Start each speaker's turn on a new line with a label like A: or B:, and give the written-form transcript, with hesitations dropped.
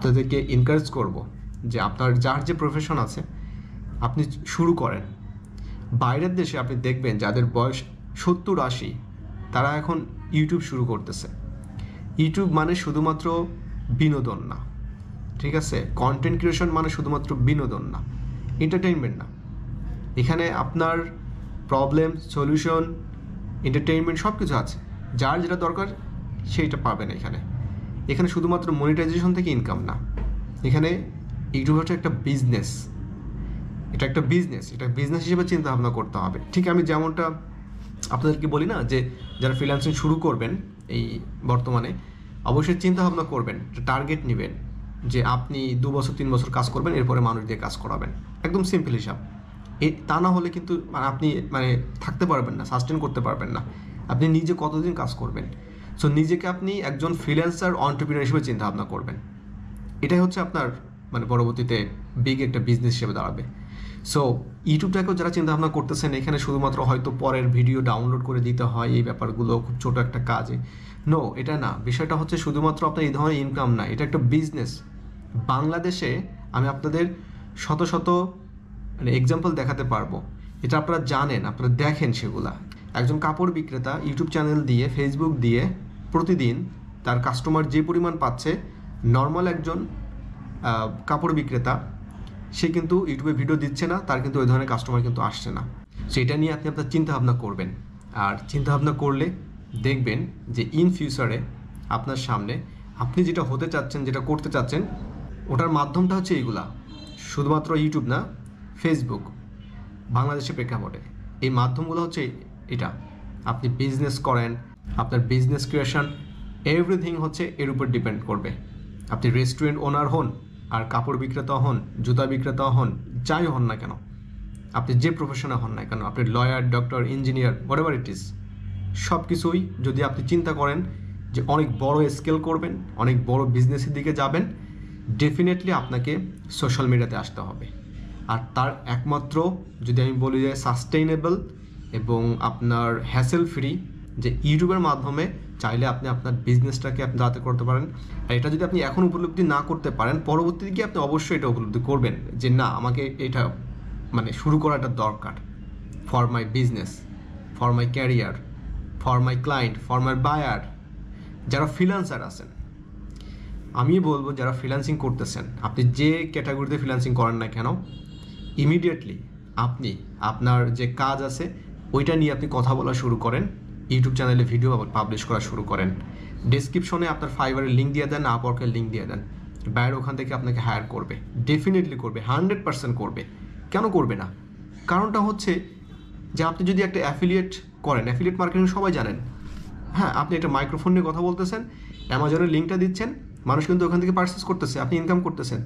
A: আপনাদেরকে এনকারেজ করব যে আপনার যার যে প্রফেশন আছে আপনি শুরু করেন। বাইরের দেশে আপনি দেখবেন যাদের বয়স 70-80 তারা এখন ইউটিউব শুরু করতেছে। ইউটিউব মানে শুধুমাত্র বিনোদন না, ঠিক আছে? কন্টেন্ট ক্রিয়েশন মানে শুধুমাত্র বিনোদন না, এন্টারটেইনমেন্ট না। এখানে আপনার প্রবলেম সলিউশন এন্টারটেইনমেন্ট সব কিছু আছে। যার যেটা দরকার সেইটা পাবেন এখানে। এখানে শুধুমাত্র মনিটাইজেশন থেকে ইনকাম না, এখানে ইউটিউব হচ্ছে একটা বিজনেস। এটা একটা বিজনেস, এটা বিজনেস হিসেবে চিন্তা ভাবনা করতে হবে। ঠিক আমি যেমনটা আপনাদেরকে বলি না যে যারা ফ্রিল্যান্সিং শুরু করবেন এই বর্তমানে, অবশ্যই চিন্তা ভাবনা করবেন, টার্গেট নেবেন যে আপনি 2 বছর 3 বছর কাজ করবেন, এরপরে মানুষ দিয়ে কাজ করাবেন। একদম সিম্পল হিসাব। তা না হলে কিন্তু আপনি থাকতে পারবেন না, সাস্টেন করতে পারবেন না। আপনি নিজে কতদিন কাজ করবেন? সো নিজেকে আপনি একজন ফ্রিল্যান্সার অন্টারপ্রিনার হিসেবে চিন্তা ভাবনা করবেন। এটাই হচ্ছে আপনার পরবর্তীতে বিগ একটা বিজনেস হিসেবে দাঁড়াবে। সো ইউটিউবটাকেও যারা চিন্তা ভাবনা করতেছেন এখানে শুধুমাত্র হয়তো পরের ভিডিও ডাউনলোড করে দিতে হয়, এই ব্যাপারগুলো খুব ছোট একটা কাজে, নো, এটা না। বিষয়টা হচ্ছে শুধুমাত্র আপনার এই ধরনের ইনকাম না, এটা একটা বিজনেস। বাংলাদেশে আমি আপনাদের শত শত এক্সাম্পল দেখাতে পারবো, এটা আপনারা জানেন, আপনারা দেখেন সেগুলা। একজন কাপড় বিক্রেতা ইউটিউব চ্যানেল দিয়ে, ফেসবুক দিয়ে প্রতিদিন তার কাস্টমার যে পরিমাণ পাচ্ছে, নর্মাল একজন কাপড় বিক্রেতা সে কিন্তু ইউটিউবে ভিডিও দিচ্ছে না, তার কিন্তু ওই ধরনের কাস্টমার কিন্তু আসছে না। সো এটা নিয়ে আপনি আপনার চিন্তাভাবনা করবেন। আর চিন্তাভাবনা করলে দেখবেন যে ইন ফিউচারে আপনার সামনে আপনি যেটা হতে চাচ্ছেন, যেটা করতে চাচ্ছেন, ওটার মাধ্যমটা হচ্ছে এইগুলা। শুধুমাত্র ইউটিউব না, ফেসবুক, বাংলাদেশের প্রেক্ষাপটে এই মাধ্যমগুলো হচ্ছে এটা। আপনি বিজনেস করেন, আপনার বিজনেস ক্রিয়েশন এভরিথিং হচ্ছে এর উপর ডিপেন্ড করবে। আপনি রেস্টুরেন্ট ওনার হন, আর কাপড় বিক্রেতা হন, জুতা বিক্রেতা হন, যাই হন না কেন, আপনি যে প্রফেশনে হন না কেন, আপনি lawyer, doctor, engineer, what ever it is, সব কিছুই যদি আপনি চিন্তা করেন যে অনেক বড় স্কেল করবেন, অনেক বড় বিজনেসের দিকে যাবেন, ডেফিনেটলি আপনাকে সোশ্যাল মিডিয়াতে আসতে হবে। আর তার একমাত্র যদি আমি বলি যে সাস্টেইনেবল এবং আপনার হ্যাসেল ফ্রি, যে ইউটিউবের মাধ্যমে চাইলে আপনি আপনার বিজনেসটাকে আপনি দাঁড়াতে করতে পারেন। আর এটা যদি আপনি এখন উপলব্ধি না করতে পারেন, পরবর্তীতে গিয়ে আপনি অবশ্যই এটা উপলব্ধি করবেন যে না, আমাকে এটা শুরু করাটা দরকার for my business, for my career, for my client, for my buyer. যারা ফ্রিল্যান্সার আছেন, আমি বলবো যারা ফ্রিল্যান্সিং করতেছেন, আপনি যে ক্যাটাগরিতে ফ্রিল্যান্সিং করেন না কেন, ইমিডিয়েটলি আপনি আপনার যে কাজ আছে ওইটা নিয়ে আপনি কথা বলা শুরু করেন, ইউটিউব চ্যানেলে ভিডিও পাবলিশ করা শুরু করেন। ডেসক্রিপশনে আপনার ফাইবারের লিঙ্ক দিয়ে দেন, আপওয়ার্কের লিঙ্ক দিয়ে দেন, বাইরে ওখান থেকে আপনাকে হায়ার করবে, ডেফিনেটলি করবে, 100% করবে। কেন করবে না? কারণটা হচ্ছে যে আপনি যদি একটা অ্যাফিলিয়েট করেন, অ্যাফিলিয়েট মার্কেটিং সবাই জানেন। হ্যাঁ, আপনি একটা মাইক্রোফোন নিয়ে কথা বলতেছেন, অ্যামাজনের লিঙ্কটা দিচ্ছেন, মানুষ কিন্তু ওখান থেকে পারচেস করতেছে, আপনি ইনকাম করতেছেন।